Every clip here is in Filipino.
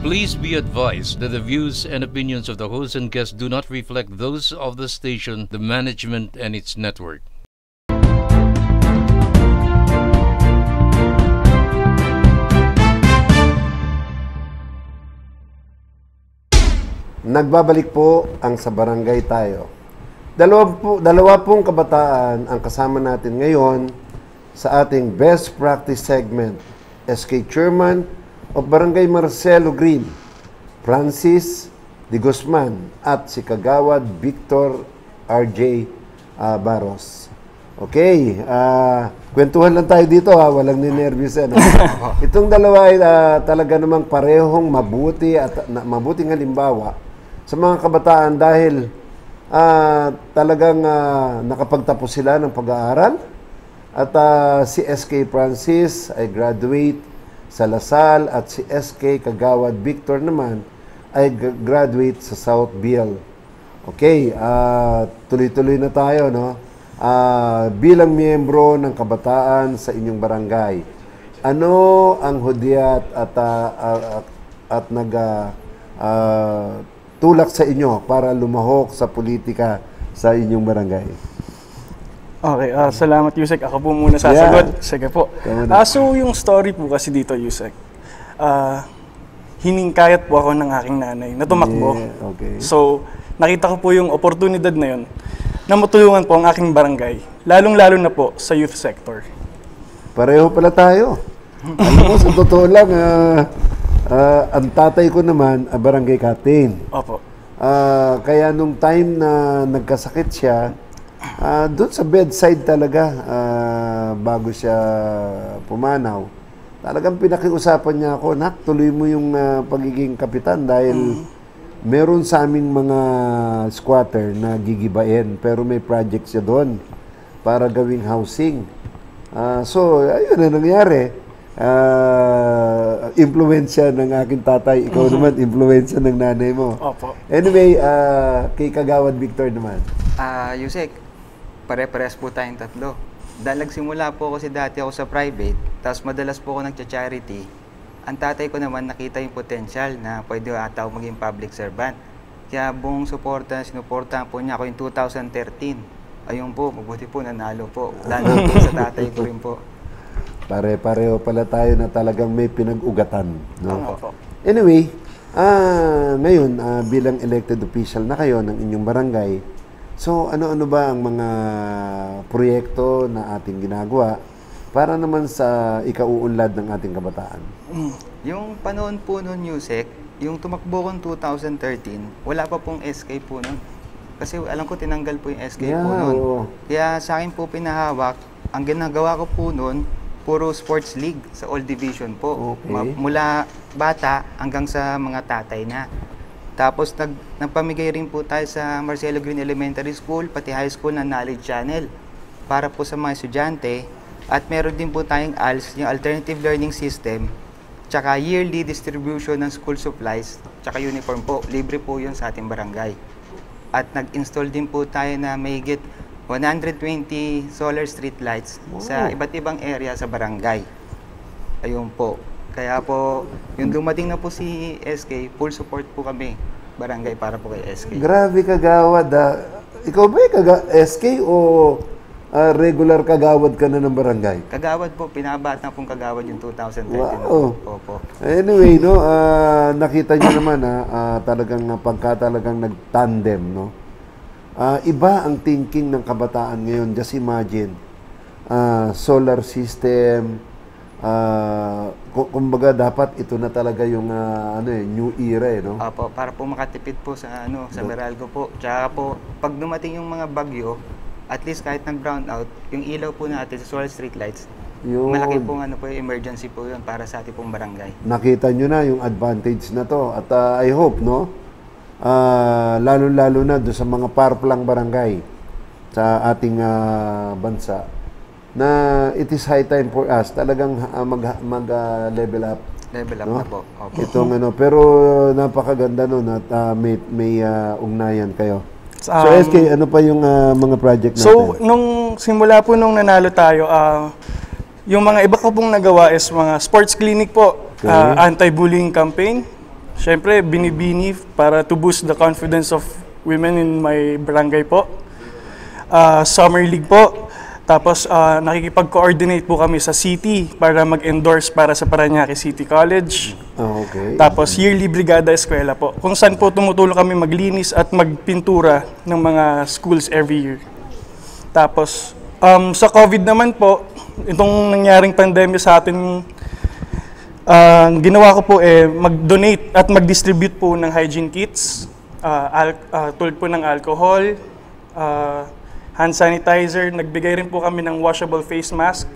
Please be advised that the views and opinions of the host and guests do not reflect those of the station, the management, and its network. Nagbabalik po ang Sa Barangay Tayo. Dalawa pong kabataan ang kasama natin ngayon sa ating Best Practice segment. SK Chairman of Barangay Marcelo Green, Francis De Guzman, at si Kagawad Victor R.J. Barros. Okay, kwentuhan lang tayo dito walang ninervyos yan. Itong dalawa ay talaga namang parehong mabuti at mabuting halimbawa sa mga kabataan dahil talagang nakapagtapos sila ng pag-aaral at si SK Francis ay graduate sa Lasal at si SK Kagawad Victor naman ay graduate sa South Biel. Okay, tuloy-tuloy na tayo, no? Bilang miyembro ng kabataan sa inyong barangay, ano ang hudyat at tulak sa inyo para lumahok sa politika sa inyong barangay? Okay, salamat Yusek. Ako po muna sasagot. Yeah. Sige po. So yung story po kasi dito, Yusek, hiningkayat po ako ng aking nanay na tumakbo. Yeah, okay. So nakita ko po yung oportunidad na yun na matulungan po ang aking barangay, lalong-lalo na po sa youth sector. Pareho pala tayo. Alam mo, sa totoo lang, ang tatay ko naman, barangay captain. Opo. Kaya nung time na nagkasakit siya, doon sa bedside talaga, bago siya pumanaw, talagang pinakiusapan niya ako, nak, tuloy mo yung pagiging kapitan dahil meron sa aming mga squatter na gigibain, pero may project siya doon para gawing housing. So, ayun na nangyari. Impluwensya ng aking tatay. Ikaw naman, impluwensya ng nanay mo. Opo. Anyway, kay Kagawad Victor naman. Yusek, pare-pares po tayong tatlo. Dahil nagsimula po kasi dati ako sa private, tapos madalas po ako nagcha-charity. Ang tatay ko naman nakita yung potential na pwede ata ako maging public servant. Kaya buong sinuportahan po niya ako yung 2013. Ayun po, mabuti po, nanalo po. Lalo po sa tatay ko rin po. Pare-pareho pala tayo na talagang may pinag-ugatan. No? Opo. Anyway, ngayon, bilang elected official na kayo ng inyong barangay, so ano-ano ba ang mga proyekto na ating ginagawa para naman sa ikauunlad ng ating kabataan? Yung panahon po noon, Yusek, yung tumakbo kong 2013, wala pa pong SK po noon. Kasi alam ko tinanggal po yung SK po noon. Kaya sa akin po pinahawak, ang ginagawa ko po noon, puro sports league sa all division po. Okay. Mula bata hanggang sa mga tatay na. Tapos nagpamigay rin po tayo sa Marcelo Green Elementary School, pati high school na knowledge channel para po sa mga estudyante. At meron din po tayong ALS, yung Alternative Learning System, tsaka yearly distribution ng school supplies, tsaka uniform po. Libre po yun sa ating barangay. At nag-install din po tayo na mahigit 120 solar street lights sa iba't ibang area sa barangay. Ayun po. Kaya po, yung dumating na po si SK, full support po kami, barangay, para po kay SK. Grabe, Kagawad. Ikaw ba SK o regular kagawad ka na ng barangay? Kagawad po, pinabata pong kagawad yung 2013. Wow. Opo. Anyway, no, nakita niyo naman talagang talagang nag-tandem, no? Iba ang thinking ng kabataan ngayon. Just imagine, solar system, kumbaga dapat ito na talaga yung new era, no? Opo, para po makatipid po sa sa Meralco po. Tsaka po, pag dumating yung mga bagyo, at least kahit nag-brown out, yung ilaw po natin sa solar street lights, malaki pong po yung emergency po yun para sa ating pong barangay. Nakita nyo na yung advantage na to. At I hope, no? Lalo-lalo na doon sa mga parplang barangay sa ating bansa, na it is high time for us talagang mag-level up. Level up, no? Na po. Okay. Itong pero napakaganda nun at may ugnayan kayo. So SK, ano pa yung mga project natin? So, nung simula po nung nanalo tayo, yung mga iba ko pong nagawa is mga sports clinic po, anti-bullying campaign, Siyempre, binibini para to boost the confidence of women in my barangay po. Summer League po. Tapos nakikipag-coordinate po kami sa city para mag-endorse para sa Parañaque City College. Okay. Tapos yearly brigada eskwela po. Kung saan po tumutulong kami maglinis at magpintura ng mga schools every year. Tapos sa COVID naman po, itong nangyaring pandemya sa atin, ginawa ko po mag-donate at mag-distribute po ng hygiene kits, tulad po ng alcohol, hand sanitizer, nagbigay rin po kami ng washable face mask,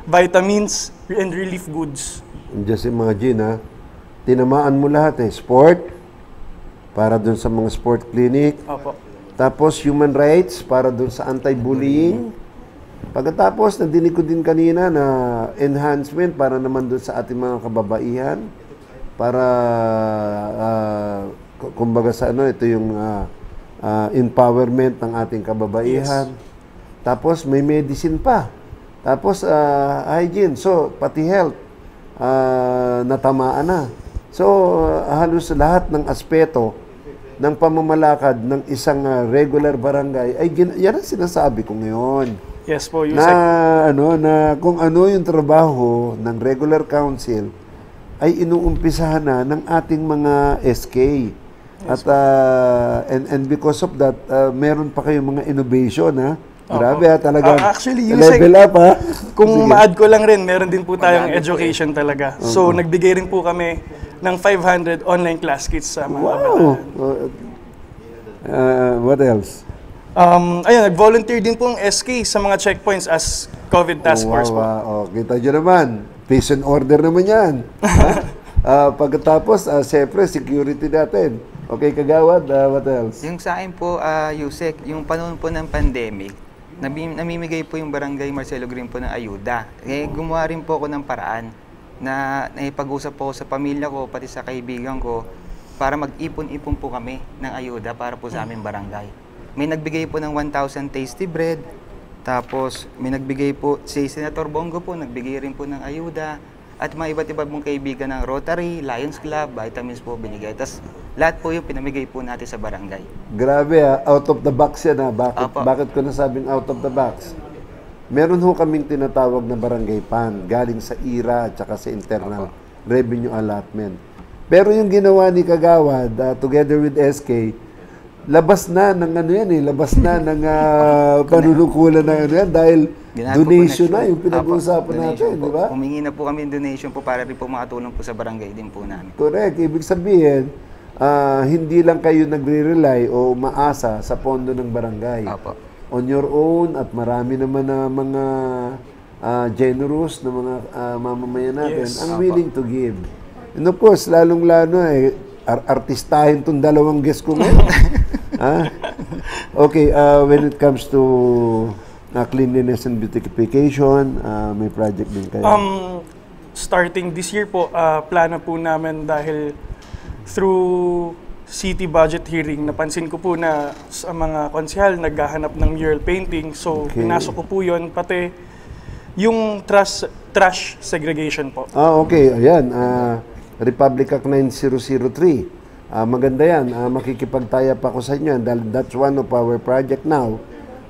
vitamins, and relief goods. Just imagine tinamaan mo lahat sport, para dun sa mga sport clinic. Opo. Tapos human rights, para dun sa anti-bullying. Pagkatapos, nadinig ko din kanina na enhancement para naman dun sa ating mga kababaihan. Para, kumbaga sa ito yung empowerment ng ating kababaihan. Yes. Tapos may medicine pa. Tapos hygiene. So pati health natamaan na. So halos lahat ng aspeto ng pamamalakad ng isang regular barangay ay yan ang sinasabi ko ngayon. Yes po, na kung ano yung trabaho ng regular council ay inuumpisahan na ng ating mga SK. At and because of that, meron pa kayong mga innovation Grabe talaga. Actually, level up Kung ma-add ko lang rin, meron din po tayong education talaga. So nagbigay rin po kami ng 500 online class kits sa mga kabataan. What else? Ayun, nag-volunteer din po ang SK sa mga checkpoints as COVID task force po. Kita nyo naman. Peace and order naman yan. Pagkatapos, siyempre, security natin. Okay, Kagawad, what else? Yung sa akin po, Yusek, yung panahon po ng pandemic, namimigay po yung Barangay Marcelo Green po ng ayuda. Gumawa rin po ako ng paraan na naipag-usap po sa pamilya ko, pati sa kaibigan ko, para mag-ipon-ipon po kami ng ayuda para po sa aming barangay. May nagbigay po ng 1,000 tasty bread, tapos may nagbigay po, si Senator Bongo po, nagbigay rin po ng ayuda, at mga iba't iba pong kaibigan ng Rotary, Lions Club, vitamins po binigay. Tapos lahat po yung pinamigay po natin sa barangay. Grabe out of the box yan Bakit ko nasabing out of the box? Meron ho kaming tinatawag na barangay fund, galing sa IRA at saka sa internal revenue allotment. Pero yung ginawa ni Kagawad, together with SK, labas na ng labas na ng panunungkulan na yan dahil donation na yung pinag-uusapan natin, di ba? Humingi na po kami ng donation po para rin po makatulong po sa barangay din po namin. Correct. Ibig sabihin, hindi lang kayo nagre-rely o maasa sa pondo ng barangay. Apo. On your own at marami naman na mga generous na mga mamamayan natin ang willing to give. And of course, lalong-lalo artistahin tong dalawang guest ko ngayon. Okay, when it comes to cleanliness and beautification, may project din kayo? Starting this year po, plano po namin dahil through city budget hearing, napansin ko po na sa mga konsehal naghahanap ng mural painting. So, pinasok ko po yun, pati yung trash segregation po. Okay. Ayan. Republic Act 9003. Maganda yan. Makikipagtaya pa ako sa inyo dahil that's one of our project now.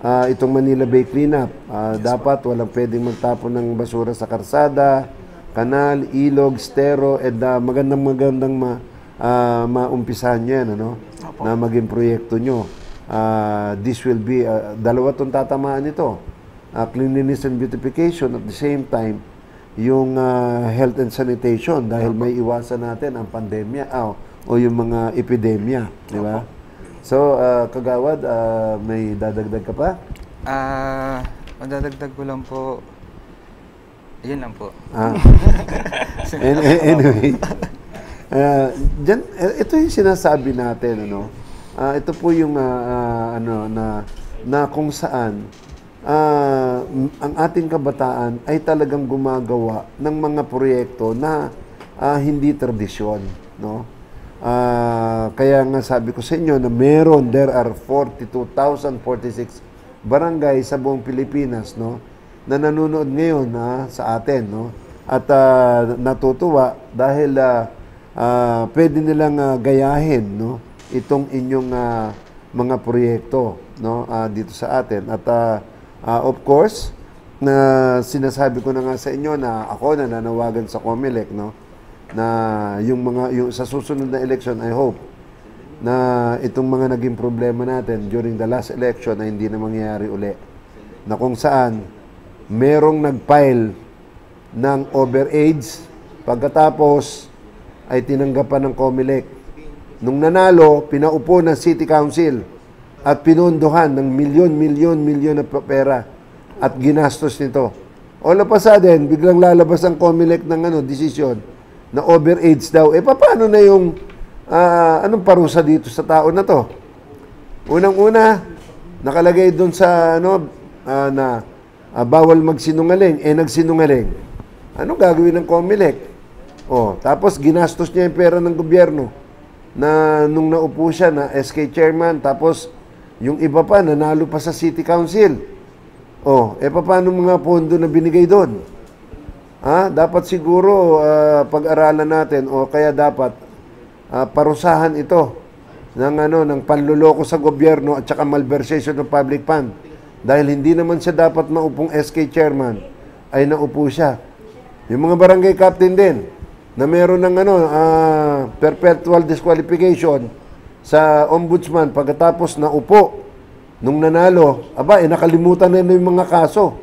Itong Manila Bay Cleanup. Dapat walang pwedeng magtapon ng basura sa karsada, kanal, ilog, stero, and magandang maumpisahan nyo yan, na maging proyekto nyo. This will be, dalawa itong tatamaan ito. Cleanliness and beautification at the same time, yung health and sanitation dahil may iwasan natin ang pandemya o yung mga epidemya, di ba? So, Kagawad, may dadagdag ka pa? Madadagdag ko lang po, yun lang po. Anyway, dyan, ito yung sinasabi natin, ito po yung na kung saan ang ating kabataan ay talagang gumagawa ng mga proyekto na hindi tradisyon, kaya nga sabi ko sa inyo na there are 42,046 barangay sa buong Pilipinas, na nanonood ngayon sa atin, at natutuwa dahil pwede nilang gayahin, no, itong inyong mga proyekto, no, dito sa atin. At of course, na sinasabi ko na nga sa inyo na ako nananawagan sa COMELEC, no, na yung sa susunod na election, I hope na itong mga naging problema natin during the last election na hindi na mangyayari uli. Na kung saan merong nag-file ng overage, pagkatapos ay tinanggapan ng COMELEC. Nung nanalo, pinaupo ng City Council at pinondohan ng milyon na pera at ginastos nito. All of a sudden, biglang lalabas ang COMELEC ng desisyon na overage daw. Paano na yung anong parusa dito sa tao na to? Unang-una, nakalagay doon sa na bawal magsinungaling. Nagsinungaling. Ano gagawin ng COMELEC? Tapos ginastos niya yung pera ng gobyerno na nung naupo siya na SK chairman, tapos yung iba pa nanalo pa sa City Council. Paano mga pondo na binigay doon? Dapat siguro pag-aralan natin o kaya dapat parusahan ito ng panluloko sa gobyerno at saka malversation ng public fund. Dahil hindi naman siya dapat maupong SK chairman, ay naupo siya. Yung mga barangay captain din, na meron ng perpetual disqualification sa ombudsman pagkatapos naupo nung nanalo, nakalimutan na yung mga kaso.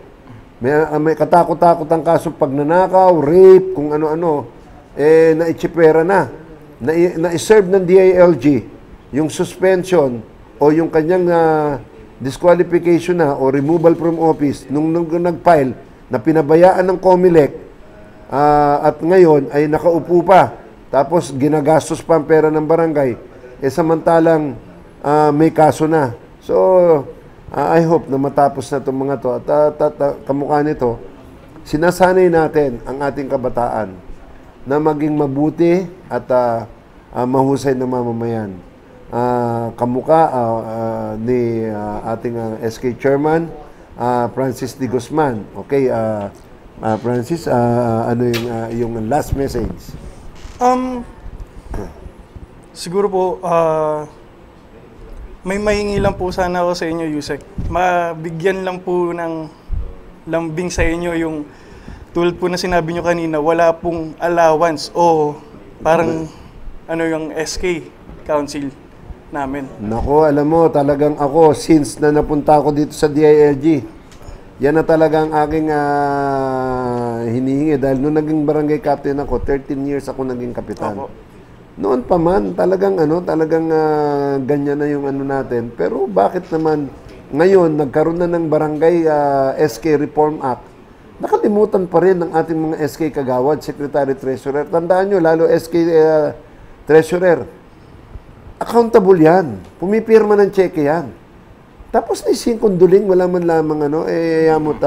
May katakot-takot ang kaso pagnanakaw, rape, kung ano-ano, naitsipera na. Na-serve ng DILG yung suspension o yung kanyang disqualification na o removal from office nung nag-file na pinabayaan ng COMELEC at ngayon ay nakaupo pa. Tapos ginagastos pa ang pera ng barangay. Samantalang may kaso na. So, I hope na matapos na itong mga to. At kamukha nito, sinasanay natin ang ating kabataan na maging mabuti at mahusay na mamamayan. Kamukha ni ating SK Chairman, Francis D. Guzman. Okay, Francis, ano yung last message? Siguro po, may mahingi lang po sana ako sa inyo, Yusek. Mabigyan lang po ng lambing sa inyo yung tulad po na sinabi nyo kanina, wala pong allowance o parang yung SK Council namin. Nako, alam mo, talagang ako, since na napunta ako dito sa DILG, yan na talagang aking hinihingi. Dahil nung naging barangay captain ako, 13 years ako naging kapitan. Opo. Noon pa man, talagang ganyan na yung natin. Pero bakit naman ngayon, nagkaroon na ng barangay SK Reform Act, nakalimutan pa rin ng ating mga SK kagawad, Secretary Treasurer. Tandaan nyo, lalo SK Treasurer, accountable yan. Pumipirma ng cheque yan. Tapos na sinkunduling, wala man lamang yamot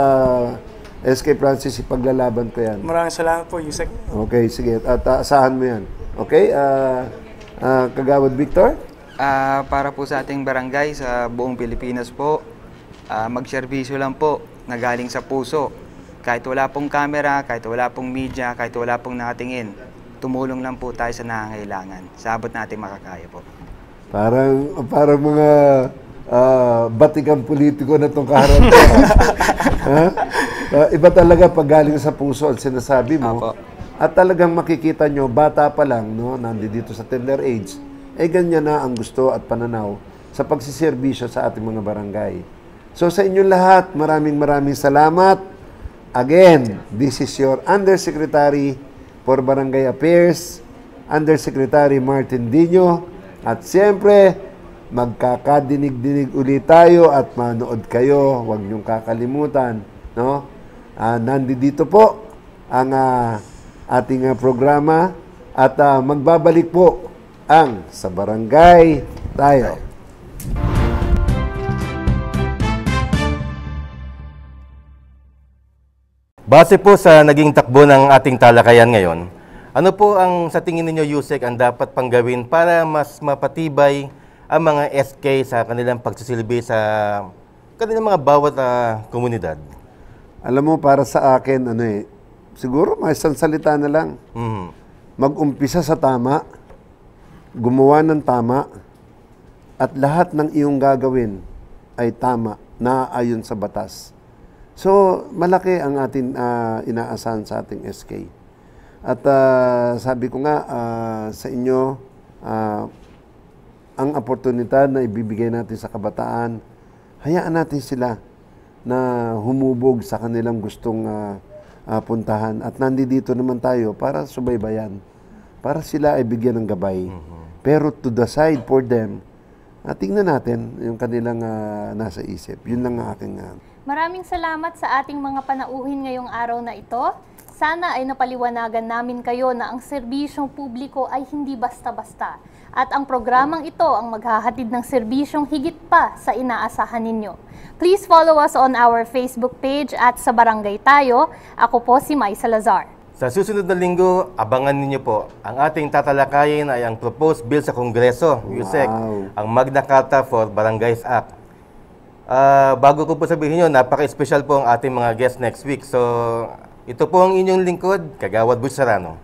SK Francis, ipaglalaban ko yan. Maraming salamat po, Yusek. Okay, sige. At asahan mo yan. Okay, Kagawad Victor? Para po sa ating barangay sa buong Pilipinas po, magserbisyo lang po na galing sa puso. Kahit wala pong camera, kahit wala pong media, kahit wala pong nakatingin, tumulong lang po tayo sa nangangailangan. Sa abot natin makakaya po. Parang mga batikang politiko na itong kaharap ko. Iba talaga pag galing sa puso ang sinasabi mo. Apo. At talagang makikita nyo, bata pa lang, nandito sa tender age, ganyan na ang gusto at pananaw sa pagsiservisyo sa ating mga barangay. So sa inyong lahat, maraming salamat. Again, this is your Undersecretary for Barangay Affairs, Undersecretary Martin Dino. At siyempre, magkakadinig-dinig ulit tayo at manood kayo. Huwag niyong kakalimutan. Nandito po ang ating programa at magbabalik po ang Sa Barangay Tayo. Base po sa naging takbo ng ating talakayan ngayon, ano po ang sa tingin ninyo, Yusek, ang dapat pang gawin para mas mapatibay ang mga SK sa kanilang pagsisilbi sa kanilang mga bawat komunidad? Alam mo, para sa akin, siguro may isang salita na lang. mag-umpisa sa tama, gumawa ng tama, at lahat ng iyong gagawin ay tama, naaayon sa batas. So, malaki ang ating inaasahan sa ating SK. At sabi ko nga sa inyo, ang oportunidad na ibibigay natin sa kabataan, hayaan natin sila na humubog sa kanilang gustong puntahan. At nandito naman tayo para subaybayan, para sila ay bigyan ng gabay. Pero to decide for them, tingnan natin yung kanilang nasa isip. Yun lang ang aking... Maraming salamat sa ating mga panauhin ngayong araw na ito. Sana ay napaliwanagan namin kayo na ang serbisyong publiko ay hindi basta-basta. At ang programang ito ang maghahatid ng serbisyong higit pa sa inaasahan ninyo. Please follow us on our Facebook page at sa Barangay Tayo. Ako po si Mai Salazar. Sa susunod na linggo, abangan ninyo po. Ang ating tatalakayin ay ang proposed bill sa Kongreso, USEC, ang Magna Carta for Barangays Act. Bago ko po sabihin nyo, napaka-special po ang ating mga guests next week. So, ito po ang inyong lingkod, Kagawad Butch Serrano.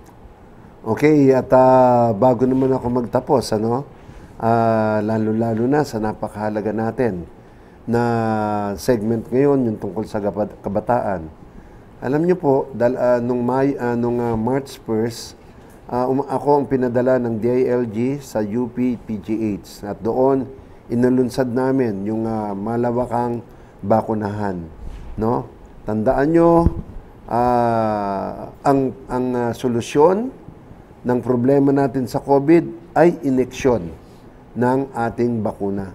Okay, at bago naman ako magtapos, lalo-lalo na sa napakahalaga natin na segment ngayon, yung tungkol sa kabataan. Alam niyo po, nung March 1st, ako ang pinadala ng DILG sa UP PGH. At doon, inulunsad namin yung malawakang bakunahan. No? Tandaan nyo, ang solusyon ng problema natin sa COVID ay ineksyon ng ating bakuna.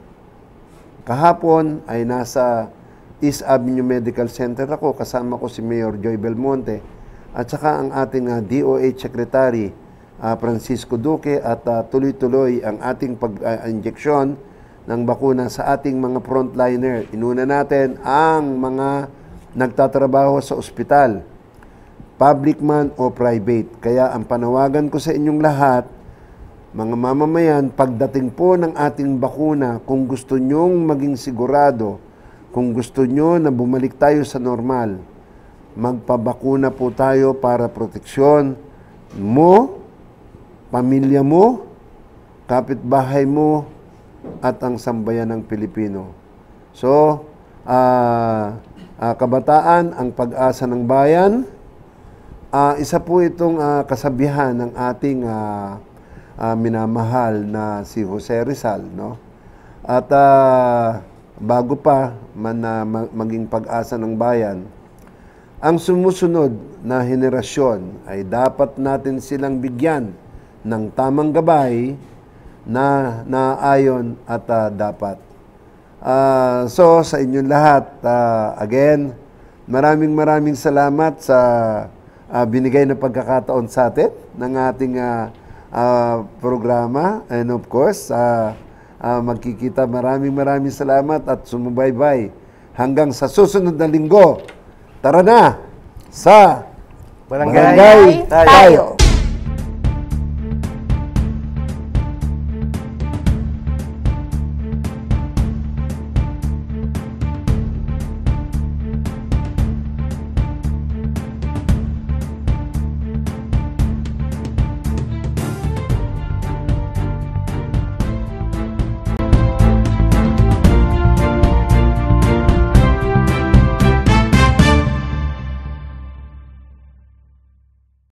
Kahapon ay nasa East Avenue Medical Center ako, kasama ko si Mayor Joy Belmonte at saka ang ating DOH Secretary Francisco Duque at tuloy-tuloy ang ating pag-injeksyon ng bakuna sa ating mga frontliner. Inuna natin ang mga nagtatrabaho sa ospital, public man o private. Kaya ang panawagan ko sa inyong lahat, mga mamamayan, pagdating po ng ating bakuna, kung gusto nyong maging sigurado, kung gusto nyo na bumalik tayo sa normal, magpabakuna po tayo para proteksyon mo, pamilya mo, kapitbahay mo, at ang sambayan ng Pilipino. So, kabataan, ang pag-asa ng bayan, isa po itong kasabihan ng ating minamahal na si Jose Rizal, no? At bago pa maging pag-asa ng bayan, ang sumusunod na henerasyon ay dapat natin silang bigyan ng tamang gabay na naayon at dapat. So, sa inyong lahat, again, maraming salamat sa binigay na pagkakataon sa atin ng ating programa. And of course, magkikita. Maraming salamat at sumubaybay hanggang sa susunod na linggo. Tara na sa Barangay Tayo.